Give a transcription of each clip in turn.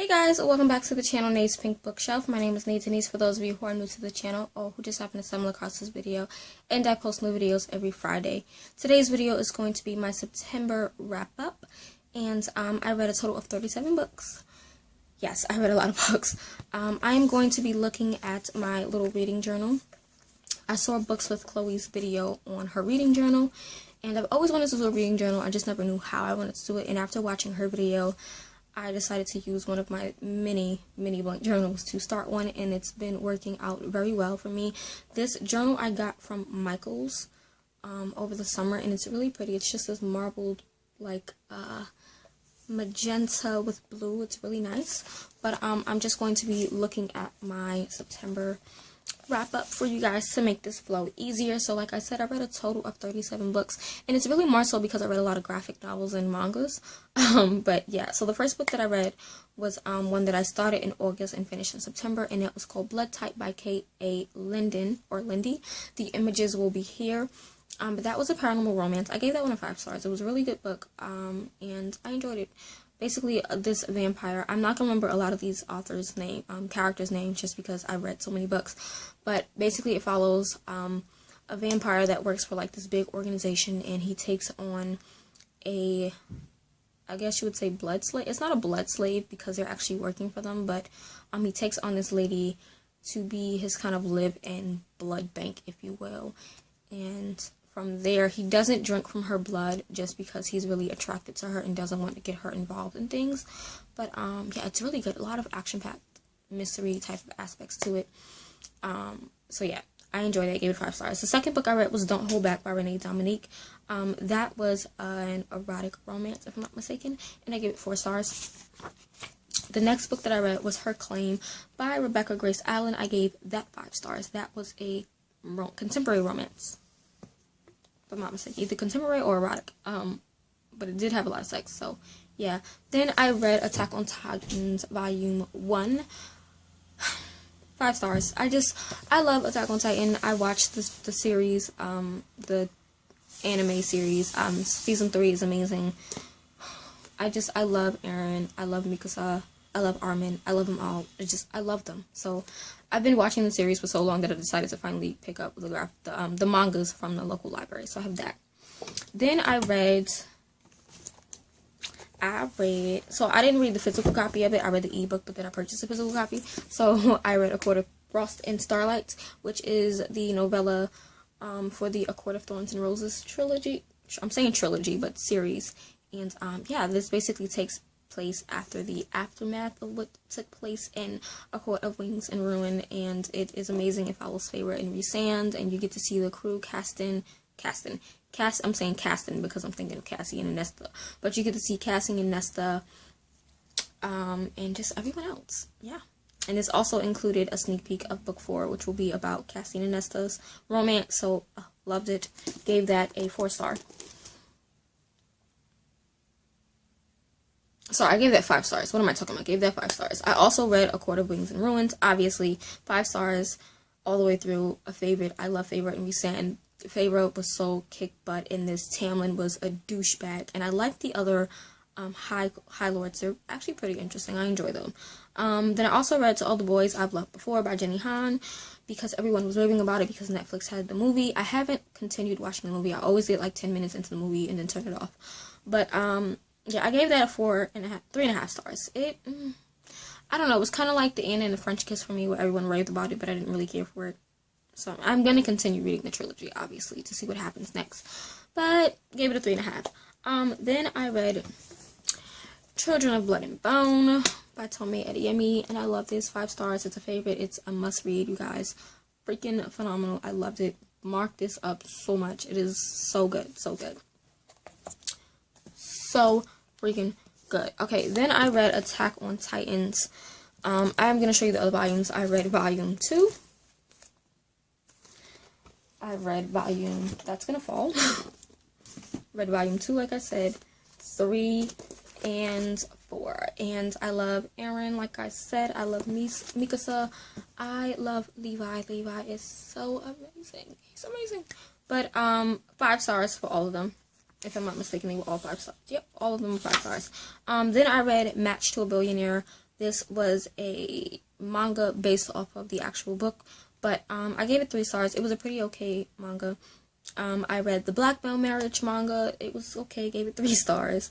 Guys, welcome back to the channel Nate's Pink Bookshelf. My name is Nate Denise for those of you who are new to the channel or who just happen to stumble across this video, and I post new videos every Friday. Today's video is going to be my September wrap-up, and I read a total of 37 books. Yes, I read a lot of books. I am going to be looking at my little reading journal. I saw Books with Chloe's video on her reading journal, and I've always wanted to do a reading journal. I just never knew how I wanted to do it, and after watching her video, I decided to use one of my mini blank journals to start one, and it's been working out very well for me. This journal I got from Michael's over the summer, and it's really pretty. It's just this marbled like magenta with blue. It's really nice. But I'm just going to be looking at my September wrap up for you guys to make this flow easier. So like I said, I read a total of 37 books, and it's really more so because I read a lot of graphic novels and mangas. But yeah, so the first book that I read was one that I started in August and finished in September, and it was called Blood Type by K.A. Linden or Lindy. The images will be here. But that was a paranormal romance. I gave that one a 5 stars. It was a really good book, and I enjoyed it. Basically, this vampire, I'm not going to remember a lot of these authors' characters' names just because I read so many books, but basically it follows a vampire that works for like this big organization, and he takes on a, I guess you would say blood slave. It's not a blood slave because they're actually working for them, but he takes on this lady to be his kind of live-in blood bank, if you will, and from there, he doesn't drink from her blood just because he's really attracted to her and doesn't want to get her involved in things. But yeah, it's really good. A lot of action-packed mystery type of aspects to it. So yeah, I enjoyed it. I gave it 5 stars. The second book I read was Don't Hold Back by Renee Dominique. That was an erotic romance, if I'm not mistaken, and I gave it 4 stars. The next book that I read was Her Claim by Rebecca Grace Allen. I gave that 5 stars. That was a contemporary romance, if I'm not mistaken, either contemporary or erotic, but it did have a lot of sex, so yeah. Then I read Attack on Titans Volume 1, 5 stars. I love Attack on Titan. I watched the series, the anime series. Season 3 is amazing. I love Eren, I love Mikasa, I love Armin, I love them all. I love them. So I've been watching the series for so long that I decided to finally pick up the mangas from the local library. So I have that. Then I didn't read the physical copy of it. I read the ebook, but then I purchased the physical copy. So I read A Court of Frost and Starlight, which is the novella for the A Court of Thorns and Roses trilogy. I'm saying trilogy, but series. And yeah, this basically takes place after the aftermath of what took place in A Court of Wings and Ruin, and it is amazing. It follows Feyre and Rhysand, and you get to see the crew I'm saying Caston because I'm thinking of Cassie and Nesta, but you get to see Cassie and Nesta, and just everyone else. Yeah, and it's also included a sneak peek of book 4, which will be about Cassie and Nesta's romance. So loved it. Gave that a 4 star. Sorry, I gave that 5 stars. What am I talking about? I gave that 5 stars. I also read A Court of Wings and Ruins. Obviously, 5 stars all the way through. A favorite. I love Feyre and Rhysand. Feyre was so kick butt in this. Tamlin was a douchebag. And I like the other high lords. They're actually pretty interesting. I enjoy them. Then I also read To All the Boys I've Loved Before by Jenny Han, because everyone was raving about it because Netflix had the movie. I haven't continued watching the movie. I always get like 10 minutes into the movie and then turn it off. But yeah, I gave that a 3.5 stars. I don't know, it was kind of like the Anna and the French Kiss for me, where everyone raved about it, but I didn't really care for it. So I'm going to continue reading the trilogy, obviously, to see what happens next. But gave it a 3.5. Then I read Children of Blood and Bone by Tomei Adeyemi, and I love this. 5 stars. It's a favorite. It's a must-read, you guys. Freaking phenomenal. I loved it. Mark this up so much. It is so good. So good. So freaking good. Okay, then I read Attack on Titans. I'm going to show you the other volumes. I read volume 2. I read volume, that's going to fall. Read volume 2, like I said, 3 and 4. And I love Eren, like I said. I love Mikasa. I love Levi. Levi is so amazing. He's amazing. But 5 stars for all of them. If I'm not mistaken, they were all 5 stars. Yep, all of them were 5 stars. Then I read Match to a Billionaire This was a manga based off of the actual book, but I gave it 3 stars. It was a pretty okay manga. I read the Blackmail Marriage manga. It was okay, gave it 3 stars.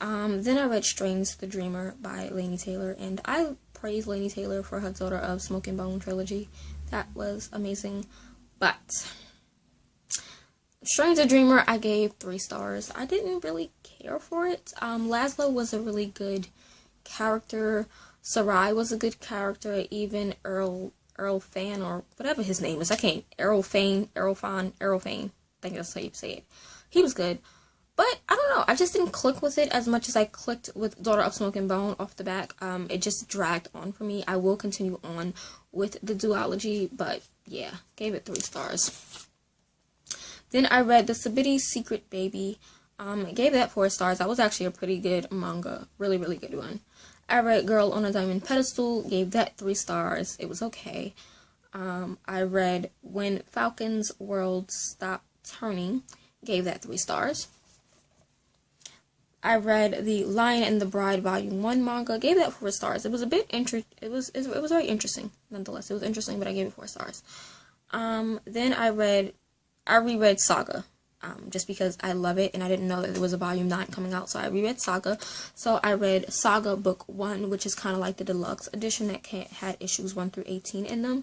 Then I read Strange the Dreamer by Laini Taylor, and I praise Laini Taylor for her Daughter of Smoke and Bone trilogy. That was amazing. But Strange the Dreamer, I gave 3 stars. I didn't really care for it. Laszlo was a really good character. Sarai was a good character. Even Earl Fan, or whatever his name is. Errol Fane. I think that's how you say it. He was good. But, I don't know, I just didn't click with it as much as I clicked with Daughter of Smoke and Bone off the back. It just dragged on for me. I will continue on with the duology, but yeah, gave it 3 stars. Then I read The Sabiti Secret Baby. Gave that 4 stars. That was actually a pretty good manga. Really, really good one. I read Girl on a Diamond Pedestal. Gave that 3 stars. It was okay. I read When Falcon's World Stopped Turning. Gave that 3 stars. I read The Lion and the Bride Volume 1 manga. Gave that 4 stars. It was a bit it was very interesting. Nonetheless, it was interesting, but I gave it 4 stars. Then I reread Saga. Just because I love it, and I didn't know that there was a volume 9 coming out, so I reread Saga. So I read Saga Book 1, which is kind of like the deluxe edition that had issues 1 through 18 in them.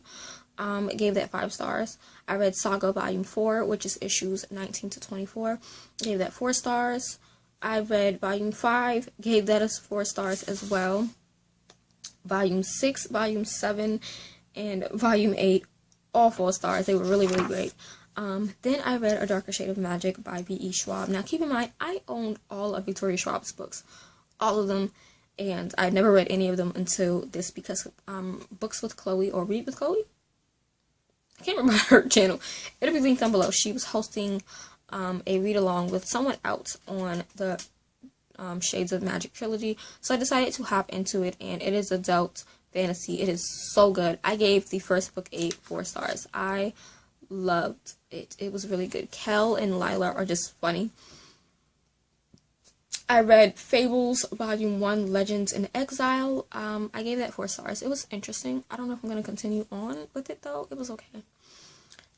Gave that 5 stars. I read Saga Volume 4, which is issues 19 to 24. Gave that 4 stars. I read Volume 5, gave that 4 stars as well. Volume 6, Volume 7, and Volume 8, all 4 stars. They were really, really great. Then I read A Darker Shade of Magic by V.E. Schwab. Now, keep in mind, I owned all of Victoria Schwab's books. All of them. And I never read any of them until this, because Books with Chloe, or Read with Chloe? I can't remember her channel. It'll be linked down below. She was hosting a read-along with someone else on the Shades of Magic trilogy. So I decided to hop into it, and it is adult fantasy. It is so good. I gave the first book 4 stars. I loved it. It was really good. Kel and Lila are just funny. I read Fables Volume 1, Legends in Exile. I gave that 4 stars. It was interesting. I don't know if I'm going to continue on with it, though. It was okay.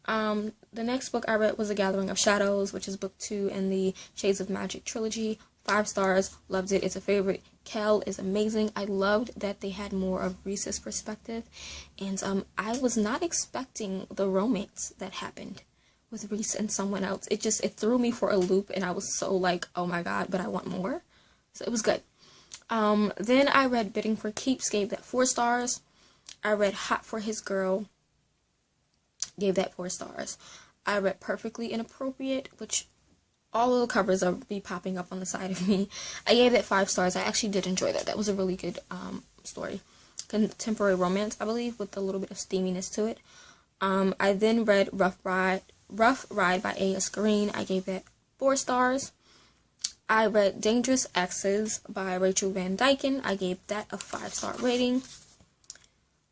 The next book I read was A Gathering of Shadows, which is book 2 in the Shades of Magic trilogy. 5 stars. Loved it. It's a favorite. Kel is amazing. I loved that they had more of Reese's perspective. And I was not expecting the romance that happened with Reese and someone else. It threw me for a loop, and I was so like, oh my god, but I want more. So it was good. Then I read Bidding for Keeps, gave that 4 stars. I read Hot for His Girl, gave that 4 stars. I read Perfectly Inappropriate, which all of the covers are be popping up on the side of me. I gave that 5 stars. I actually did enjoy that. That was a really good story. Contemporary romance, I believe, with a little bit of steaminess to it. I then read Rough Ride by A.S. Green. I gave that 4 stars. I read Dangerous Exes by Rachel Van Dyken. I gave that a 5-star rating.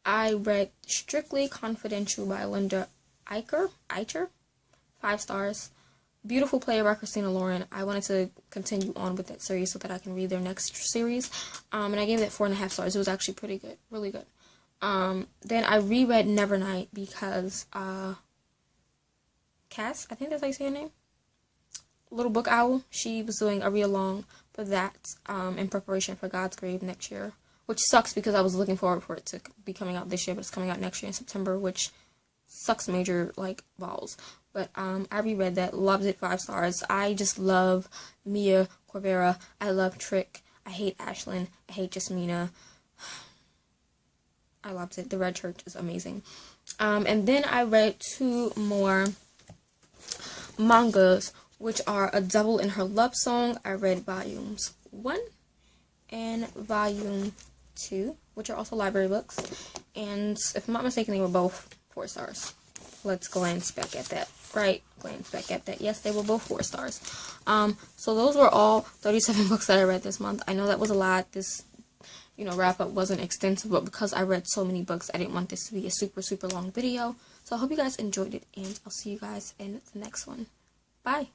I read Strictly Confidential by Linda Eicher. 5 stars. Beautiful Play by Christina Lauren. I wanted to continue on with that series so that I can read their next series. And I gave that 4.5 stars. It was actually pretty good. Really good. Then I reread Nevernight because Cass, I think that's how you say her name, Little Book Owl, she was doing a read-along for that in preparation for God's Grave next year, which sucks because I was looking forward for it to be coming out this year, but it's coming out next year in September, which sucks major, like, balls. But I reread that, loved it, 5 stars. I just love Mia Corvera. I love Trick. I hate Ashlyn. I hate Jasmina. I loved it. The Red Church is amazing. And then I read 2 more mangas, which are A Devil in Her Love Song. I read volumes 1 and volume 2, which are also library books. And if I'm not mistaken, they were both 4 stars. Let's glance back at that. Right, glance back at that. Yes, they were both 4 stars. So those were all 37 books that I read this month. I know that was a lot. This, wrap up wasn't extensive, but because I read so many books, I didn't want this to be a super, super long video. So I hope you guys enjoyed it, and I'll see you guys in the next one. Bye.